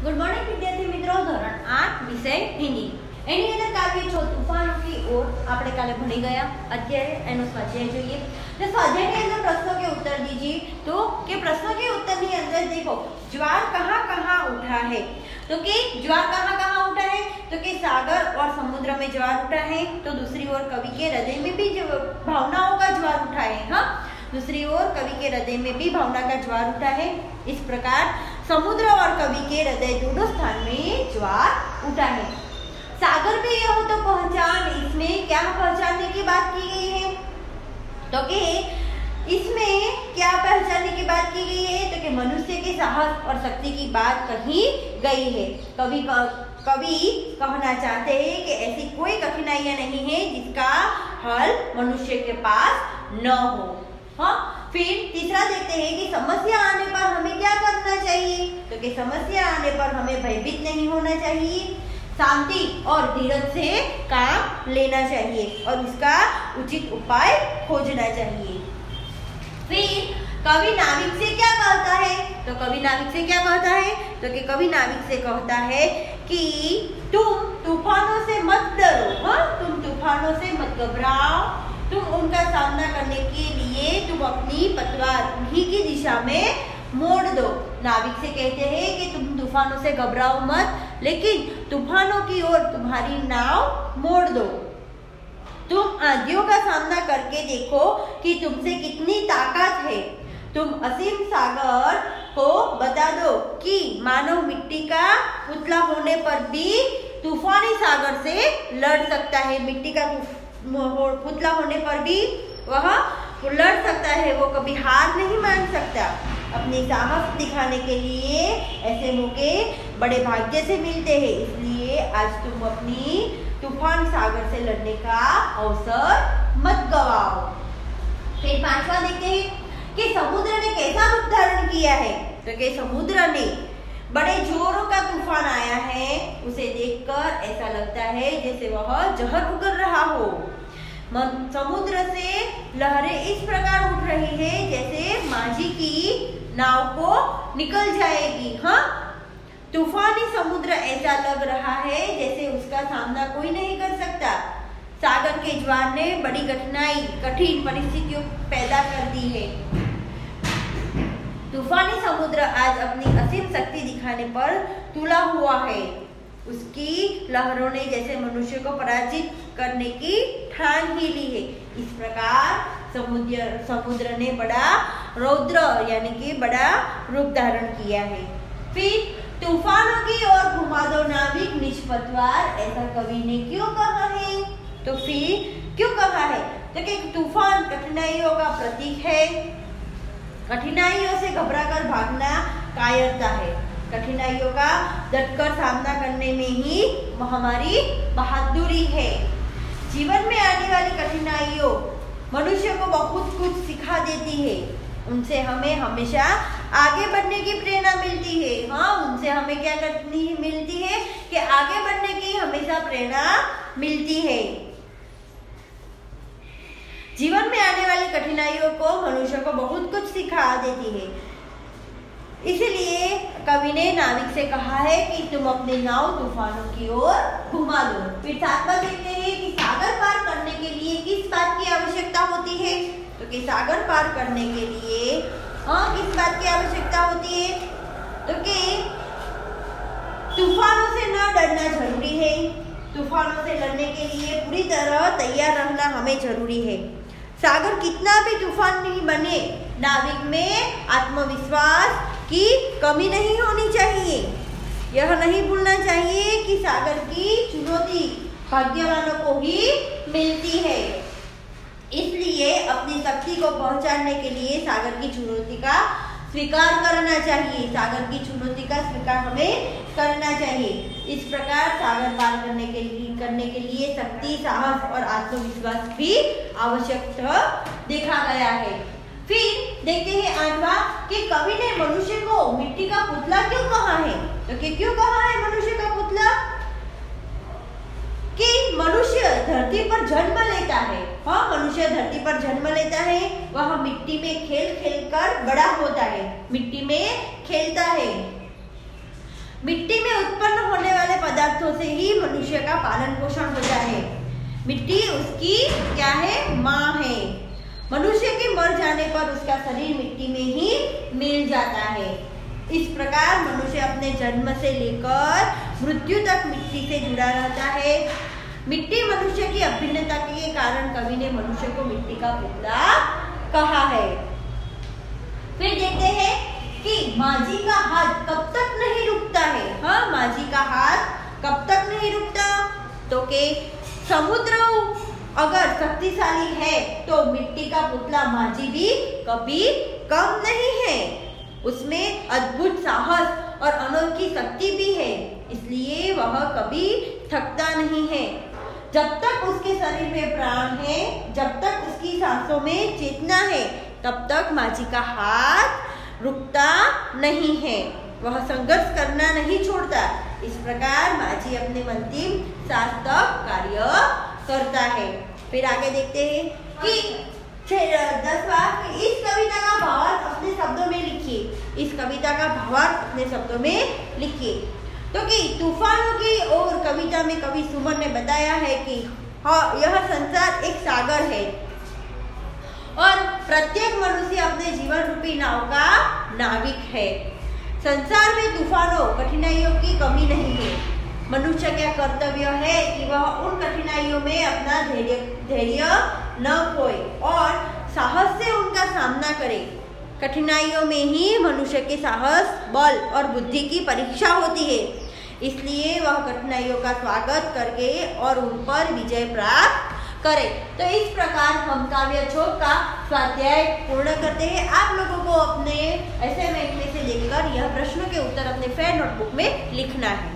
Good morning વિદ્યાર્થી મિત્રો, ધોરણ 8 વિષય હિન્દી. એની અંદર કાવ્ય છો તૂફાનો की ओर આપણે કાલે ભણી ગયા. અત્યારે એનો સ્વાધ્યાય જોઈએ. तो स्वाध्याय के अंदर प्रश्नों के उत्तर दीजिए. तो के प्रश्नों के उत्तर के अंदर देखो ज्वार कहाँ कहाँ उठा है. तो कि ज्वार कहाँ कहाँ उठा है, तो कि सागर और समुद्र में ज्वार उठा है. तो दूसरी ओर कवि के हृदय में भी भावनाओं का ज्वार उठा है. हाँ, दूसरी ओर कवि के हृदय में भी भावना का ज्वार उठा है. इस प्रकार समुद्र और कवि के हृदय दोनों स्थान में ज्वार उठा है. सागर में यह तो पहचान, इसमें क्या पहचानने की बात की गई है, तो कि इसमें क्या पहचानने की बात की गई है, तो कि मनुष्य के साहस और शक्ति की बात कही गई है. कवि कहना चाहते हैं कि ऐसी कोई कठिनाइयां नहीं है जिसका हल मनुष्य के पास न हो. हाँ, फिर तीसरा देखते हैं कि समस्या आने पर हमें क्या करना चाहिए. तो कि समस्या आने पर हमें भयभीत नहीं होना चाहिए, शांति और धीरज से काम लेना चाहिए और उसका उचित उपाय खोजना चाहिए. फिर कवि नाविक से क्या कहता है, तो कवि नाविक से क्या कहता है, तो कि कवि नाविक से कहता है कि तुम तूफानों से मत डरो. हाँ, तुम तूफानों से मत घबराओ, तुम उनका सामना करने के लिए तुम अपनी पतवार उन्हीं की दिशा में मोड़ दो. नाविक से कहते हैं कि तुम तूफानों से घबराओ मत, लेकिन तूफानों की ओर तुम्हारी नाव मोड़ दो. तुम आंधियों का सामना करके देखो कि तुमसे कितनी ताकत है. तुम असीम सागर को बता दो कि मानव मिट्टी का पुतला होने पर भी तूफानी सागर से लड़ सकता है. मिट्टी का पुतला होने पर भी वह लड़ सकता है, वो कभी हार नहीं मान सकता. अपनी साहस दिखाने के लिए ऐसे मौके बड़े भाग्य से मिलते हैं, इसलिए आज तुम अपनी तूफान सागर से लड़ने का अवसर मत गवाओ. फिर पांचवा देखते हैं कि समुद्र ने कैसा रूप धारण किया है. तो कि समुद्र ने बड़े जोरों का तूफान आया है, उसे देखकर ऐसा लगता है जैसे वह जहर उगल रहा हो. समुद्र से लहरें इस प्रकार उठ रही है जैसे माझी की नाव को निकल जाएगी. हाँ, तूफानी समुद्र ऐसा लग रहा है जैसे उसका सामना कोई नहीं कर सकता. सागर के ज्वार ने बड़ी कठिन परिस्थितियों पैदा कर दी है. तूफानी समुद्र आज अपनी असीम शक्ति दिखाने पर तुला हुआ है. उसकी लहरों ने जैसे मनुष्य को पराजित करने की ठान ही ली है. इस प्रकार समुद्र ने बड़ा रौद्र यानी कि बड़ा रूप धारण किया है. फिर तूफानों की ओर घुमा दो नाविक निज पतवार, ऐसा कवि ने क्यों कहा है. तो फिर क्यों कहा है, तो कि तूफान कठिनाइयों का प्रतीक है. कठिनाइयों से घबराकर भागना कायरता है. कठिनाइयों का डटकर सामना करने में ही हमारी बहादुरी है. जीवन में आने वाली कठिनाइयों मनुष्य को बहुत कुछ सिखा देती है. उनसे हमें हमेशा आगे बढ़ने की प्रेरणा मिलती है. हाँ, उनसे हमें क्या करनी मिलती है कि आगे बढ़ने की हमेशा प्रेरणा मिलती है. जीवन में आने वाली कठिनाइयों को मनुष्य को बहुत कुछ सिखा देती है. इसलिए कवि ने नाविक से कहा है कि तुम अपनी नाव तूफानों की ओर घुमा दो. फिर सातवां देखते हैं कि सागर पार करने के लिए किस बात की आवश्यकता होती है. तो कि सागर पार करने के लिए किस बात की आवश्यकता होती है, तो कि तूफानों से न डरना जरूरी है. तूफानों से लड़ने के लिए पूरी तरह तैयार रहना हमें जरूरी है. सागर कितना भी तूफान नहीं बने, नाविक में आत्मविश्वास की कमी नहीं होनी चाहिए. यह नहीं भूलना चाहिए कि सागर की चुनौती भाग्यवानों को ही मिलती है. इसलिए अपनी शक्ति को पहुंचाने के लिए सागर की चुनौती का स्वीकार करना चाहिए. सागर की चुनौती का स्वीकार हमें करना चाहिए. इस प्रकार सागर पार करने के लिए शक्ति, साहस और आत्मविश्वास भी आवश्यक देखा गया है. फिर देखते हैं आठवां कि कवि ने मनुष्य को मिट्टी का पुतला क्यों कहा है. तो क्यों कहा है मनुष्य का पुतला, कि मनुष्य धरती पर जन्म लेता है. हाँ, मनुष्य धरती पर जन्म लेता है, वह मिट्टी में खेल कर बड़ा होता है, मिट्टी में खेलता है. मिट्टी पदार्थों से ही मनुष्य का पालन पोषण होता है। मिट्टी उसकी क्या है? माँ है। मनुष्य के मर जाने पर उसका शरीर मिट्टी में ही मिल जाता है। इस प्रकार मनुष्य अपने जन्म से लेकर मृत्यु तक मिट्टी से जुड़ा रहता है। मिट्टी मनुष्य की अभिन्नता के कारण कवि ने मनुष्य को मिट्टी का पुतला कहा है। फिर देखते हैं कि माझी का हाथ कब तक नहीं रुकता है। हाँ, माझी का हाथ कब तक नहीं रुकता? तो के समुद्र अगर शक्तिशाली है तो मिट्टी का पुतला माझी भी कभी कम नहीं है। उसमें अद्भुत साहस और अनोखी शक्ति भी है, इसलिए वह कभी थकता नहीं है। जब तक उसके शरीर में प्राण है, जब तक उसकी सांसों में चेतना है, तब तक माझी का हाथ रुकता नहीं है। वह संघर्ष करना नहीं छोड़ता। इस प्रकार माझी अपने अंतिम सांस तक कार्य करता है। फिर आगे देखते हैं कि 10वां, इस कविता का भावार्थ अपने शब्दों में लिखिए। इस कविता का भावार्थ अपने शब्दों में लिखिए। तो कि तूफानों की ओर कविता में कवि सुमन ने बताया है कि हाँ, यह संसार एक सागर है और प्रत्येक मनुष्य अपने जीवन रूपी नाव का नाविक है। संसार में तूफानों, कठिनाइयों की कमी नहीं है। मनुष्य का कर्तव्य है कि वह उन कठिनाइयों में अपना धैर्य न खोए और साहस से उनका सामना करे। कठिनाइयों में ही मनुष्य के साहस, बल और बुद्धि की परीक्षा होती है। इसलिए वह कठिनाइयों का स्वागत करके और उन पर विजय प्राप्त करे। तो इस प्रकार हम काव्य छोप का स्वाध्याय पूर्ण करते हैं। आप लोगों को अपने असाइनमेंट में से देखकर यह प्रश्नों के उत्तर अपने फेयर नोटबुक में लिखना है।